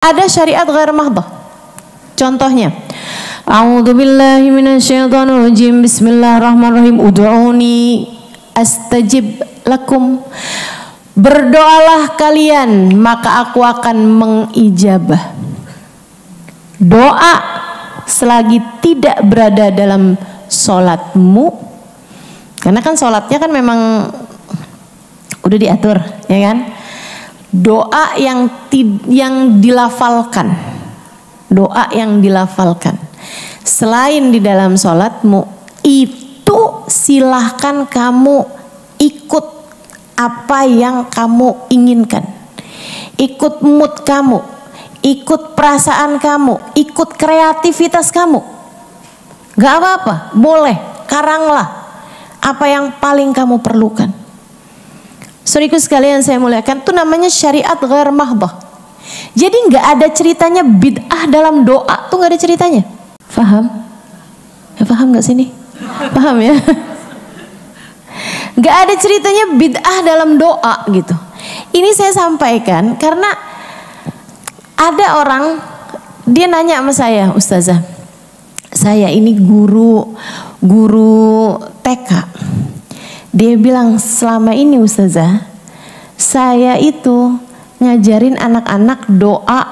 Ada syariat ghair mahdhah. Contohnya, a'udzubillahi minasyaitonirrajim. Bismillahirrahmanirrahim. Ud'uni astajib lakum. Berdoalah kalian, maka aku akan mengijabah. Doa selagi tidak berada dalam sholatmu, karena kan sholatnya kan memang udah diatur, ya kan? Doa yang dilafalkan, doa yang dilafalkan selain di dalam sholatmu, itu silahkan kamu ikut apa yang kamu inginkan, ikut mood kamu, ikut perasaan kamu, ikut kreativitas kamu, gak apa-apa, boleh, karanglah apa yang paling kamu perlukan. Saudaraku sekalian saya muliakan, itu namanya syariat ghair mahdhah. Jadi nggak ada ceritanya bid'ah dalam doa, tuh nggak ada ceritanya. Faham? Ya, paham nggak sini? Paham ya? Nggak ada ceritanya bid'ah dalam doa gitu. Ini saya sampaikan karena ada orang, dia nanya sama saya, Ustazah, saya ini guru TK. Dia bilang, selama ini Ustazah, saya itu ngajarin anak-anak doa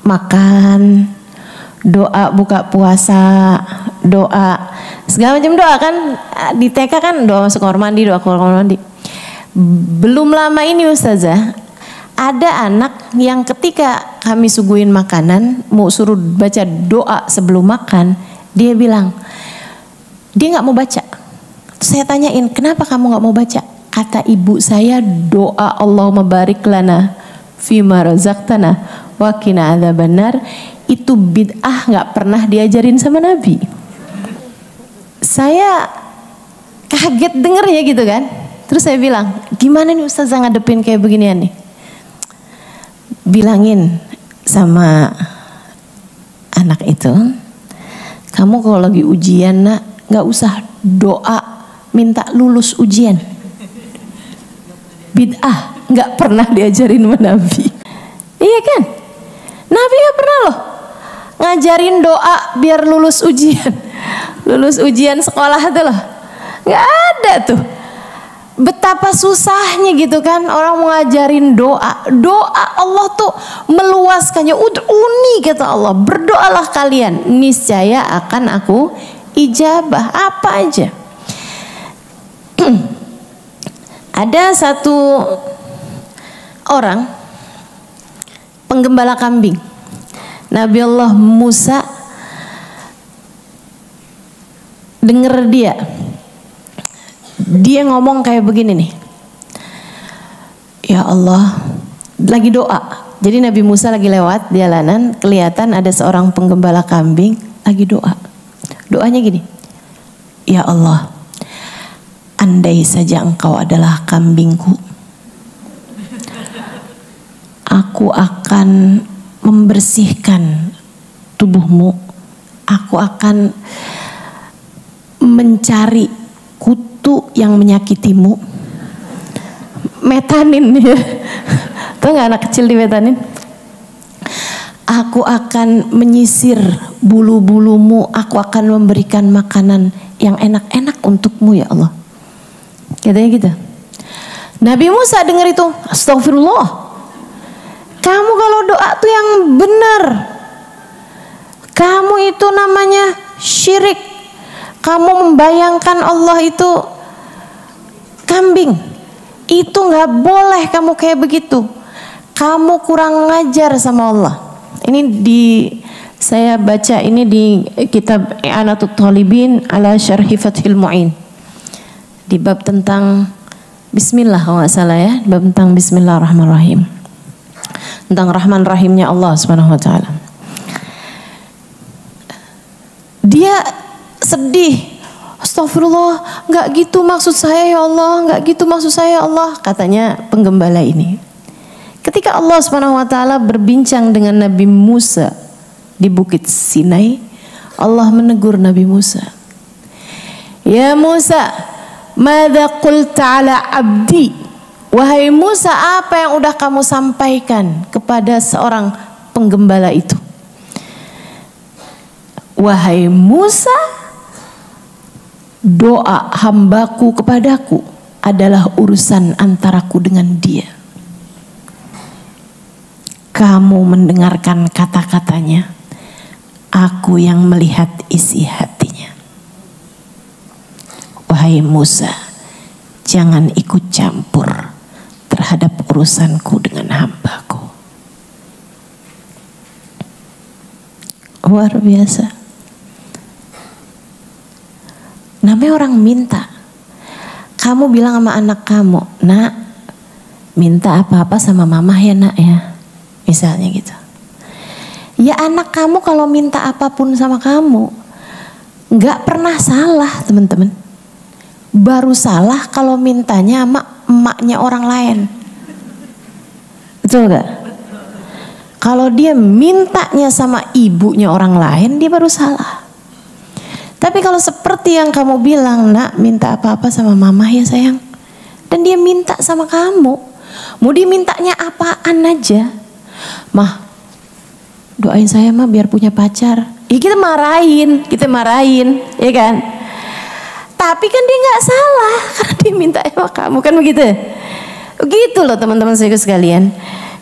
makan, doa buka puasa, doa segala macam doa kan. Di TK kan doa masuk kamar mandi, doa keluar kamar mandi. Belum lama ini Ustazah, ada anak yang ketika kami suguhin makanan, mau suruh baca doa sebelum makan, dia bilang, dia gak mau baca. Saya tanyain, kenapa kamu gak mau baca? Kata ibu saya, doa Allahumma barik lana fima razaqtana wa qina adzabannar itu bid'ah, gak pernah diajarin sama Nabi. Saya kaget dengernya gitu kan. Terus saya bilang, gimana nih Ustazah ngadepin kayak beginian nih? Bilangin sama anak itu, kamu kalau lagi ujian nak, gak usah doa minta lulus ujian. Bid'ah, nggak pernah diajarin sama Nabi. Iya kan? Nabi nggak pernah loh ngajarin doa biar lulus ujian. Lulus ujian sekolah tuh loh, nggak ada tuh. Betapa susahnya gitu kan orang mau ngajarin doa. Doa Allah tuh meluaskannya. Ud'uni kata Allah, berdoalah kalian, niscaya akan aku ijabah. Apa aja. Ada satu orang penggembala kambing, Nabi Allah Musa, denger dia ngomong kayak begini nih, ya Allah, lagi doa. Jadi Nabi Musa lagi lewat di jalanan, kelihatan ada seorang penggembala kambing lagi doa. Doanya gini, ya Allah, andai saja engkau adalah kambingku, aku akan membersihkan tubuhmu, aku akan mencari kutu yang menyakitimu. Metanin ya. Tahu nggak anak kecil di metanin? Aku akan menyisir bulu-bulumu, aku akan memberikan makanan yang enak-enak untukmu ya Allah. Katanya gitu. Nabi Musa dengar itu, astagfirullah. Kamu kalau doa tuh yang benar. Kamu itu namanya syirik. Kamu membayangkan Allah itu kambing. Itu nggak boleh kamu kayak begitu. Kamu kurang ngajar sama Allah. Ini saya baca ini di kitab I'anatut Talibin ala Syarhi Fathil Mu'in. Di bab tentang Bismillah kalau nggak salah ya, bab tentang Bismillahirrahmanirrahim, tentang Rahman Rahimnya Allah Subhanahu Wa Taala. Dia sedih, astagfirullah, nggak gitu maksud saya ya Allah, nggak gitu maksud saya ya Allah, katanya penggembala ini. Ketika Allah Subhanahu Wa Taala berbincang dengan Nabi Musa di Bukit Sinai, Allah menegur Nabi Musa, ya Musa, madza qulta ala abdi, wahai Musa, apa yang udah kamu sampaikan kepada seorang penggembala itu. Wahai Musa, doa hambaku kepadaku adalah urusan antaraku dengan dia. Kamu mendengarkan kata-katanya, aku yang melihat isi hatinya. Wahai Musa, jangan ikut campur terhadap urusanku dengan hambaku. Luar biasa. Namanya orang minta. Kamu bilang sama anak kamu, nak, minta apa-apa sama mama ya nak ya. Misalnya gitu. Ya anak kamu kalau minta apapun sama kamu gak pernah salah teman-teman. Baru salah kalau mintanya sama emaknya orang lain. Betul gak? Kalau dia mintanya sama ibunya orang lain, dia baru salah. Tapi kalau seperti yang kamu bilang, nak minta apa-apa sama mama ya sayang, dan dia minta sama kamu, mau dimintanya apaan aja, mah doain saya mah biar punya pacar, ya kita marahin, ya kan? Tapi kan dia nggak salah karena dia minta sama kamu, kan begitu? Begitu loh teman-teman saya sekalian.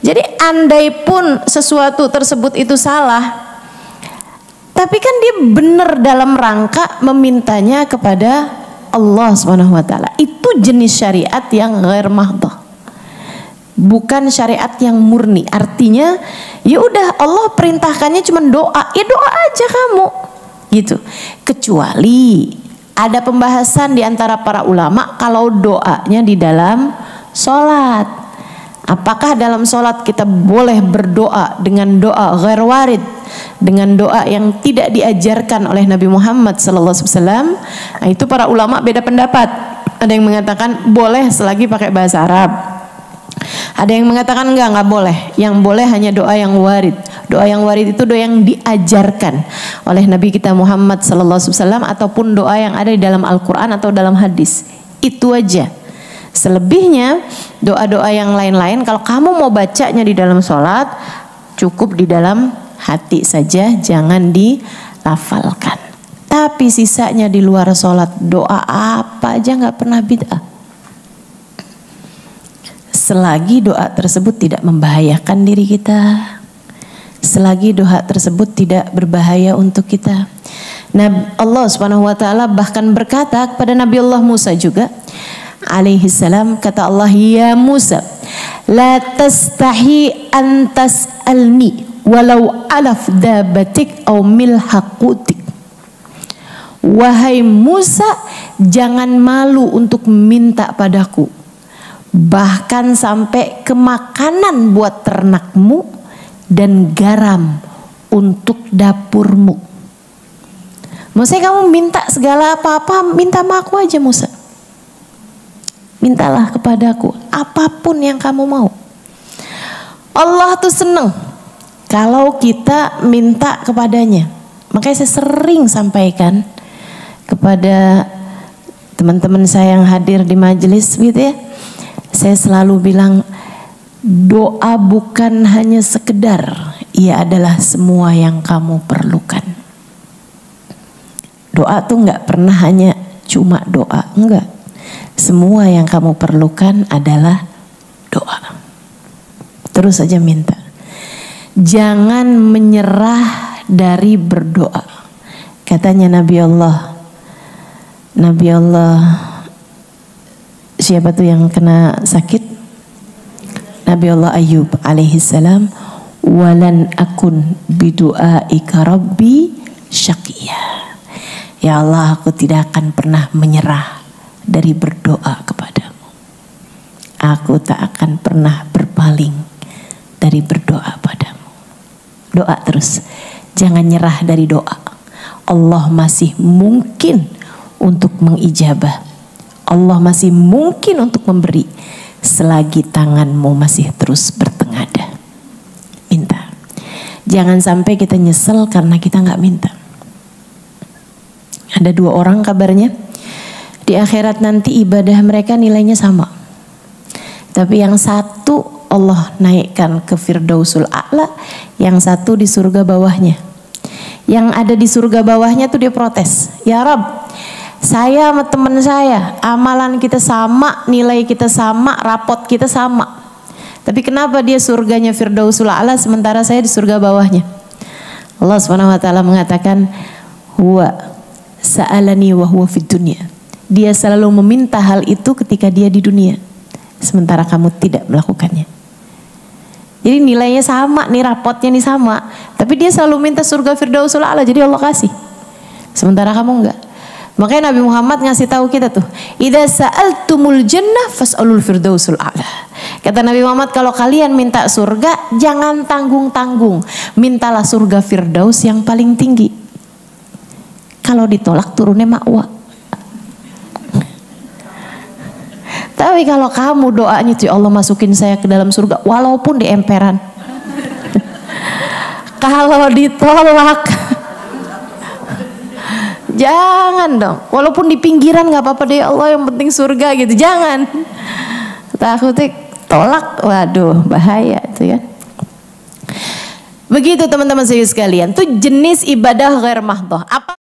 Jadi andai pun sesuatu tersebut itu salah, tapi kan dia benar dalam rangka memintanya kepada Allah Subhanahu wa taala. Itu jenis syariat yang ghair mahdhah. Bukan syariat yang murni. Artinya ya udah Allah perintahkannya cuma doa. Ya doa aja kamu. Gitu. Kecuali ada pembahasan di antara para ulama kalau doanya di dalam sholat. Apakah dalam sholat kita boleh berdoa dengan doa ghair warid, dengan doa yang tidak diajarkan oleh Nabi Muhammad SAW? Nah, itu para ulama beda pendapat. Ada yang mengatakan boleh selagi pakai bahasa Arab. Ada yang mengatakan enggak boleh. Yang boleh hanya doa yang warid. Doa yang warid itu doa yang diajarkan oleh Nabi kita Muhammad SAW ataupun doa yang ada di dalam Al-Quran atau dalam hadis. Itu aja. Selebihnya doa-doa yang lain-lain kalau kamu mau bacanya di dalam sholat cukup di dalam hati saja, jangan dilafalkan. Tapi sisanya di luar sholat doa apa aja nggak pernah bid'ah. Selagi doa tersebut tidak membahayakan diri kita, selagi doa tersebut tidak berbahaya untuk kita. Nah, Allah Subhanahu wa taala bahkan berkata kepada Nabi Allah Musa juga alaihi salam, kata Allah, ya Musa, la tastahi an tas'alni walau alaf dabatik au milhaqutik. Wahai Musa, jangan malu untuk minta padaku, bahkan sampai ke makanan buat ternakmu dan garam untuk dapurmu. Maksudnya kamu minta segala apa-apa, minta sama aku aja Musa. Mintalah kepadaku apapun yang kamu mau. Allah tuh seneng kalau kita minta kepadanya. Makanya saya sering sampaikan kepada teman-teman saya yang hadir di majelis gitu ya. Saya selalu bilang doa bukan hanya sekedar, ia adalah semua yang kamu perlukan. Doa tuh nggak pernah hanya cuma doa, enggak. Semua yang kamu perlukan adalah doa. Terus saja minta. Jangan menyerah dari berdoa. Katanya Nabi Allah siapa tuh yang kena sakit? Nabi Allah Ayub alaihi salam, walan akun bidu'aika rabbi syaqiyya. Ya Allah, aku tidak akan pernah menyerah dari berdoa kepadamu. Aku tak akan pernah berpaling dari berdoa padamu. Doa terus, jangan nyerah dari doa. Allah masih mungkin untuk mengijabah. Allah masih mungkin untuk memberi selagi tanganmu masih terus bertengadah. Minta. Jangan sampai kita nyesel karena kita nggak minta. Ada 2 orang kabarnya di akhirat nanti ibadah mereka nilainya sama. Tapi yang satu Allah naikkan ke Firdausul A'la, yang satu di surga bawahnya. Yang ada di surga bawahnya tuh dia protes, ya Rabb, saya sama teman saya, amalan kita sama, nilai kita sama, rapot kita sama. Tapi kenapa dia surganya Firdausul A'la sementara saya di surga bawahnya? Allah Subhanahu wa taala mengatakan, huwa sa'alani wa huwa fid dunya. Dia selalu meminta hal itu ketika dia di dunia, sementara kamu tidak melakukannya. Jadi nilainya sama, nih rapotnya nih sama, tapi dia selalu minta surga Firdausul A'la, jadi Allah kasih. Sementara kamu enggak. Makanya Nabi Muhammad ngasih tahu kita tuh, idza sa'altumul jannah fas'alul firdausul a'la. Kata Nabi Muhammad, kalau kalian minta surga jangan tanggung-tanggung, mintalah surga Firdaus yang paling tinggi. Kalau ditolak turunnya ma'wa. Tapi kalau kamu doanya tuh, ya Allah masukin saya ke dalam surga walaupun di emperan. Kalau ditolak jangan dong, walaupun di pinggiran nggak apa-apa deh, ya Allah yang penting surga gitu, jangan. Takutnya tolak, waduh bahaya itu ya. Begitu teman-teman sekalian, tuh jenis ibadah ghair mahdhah. Apa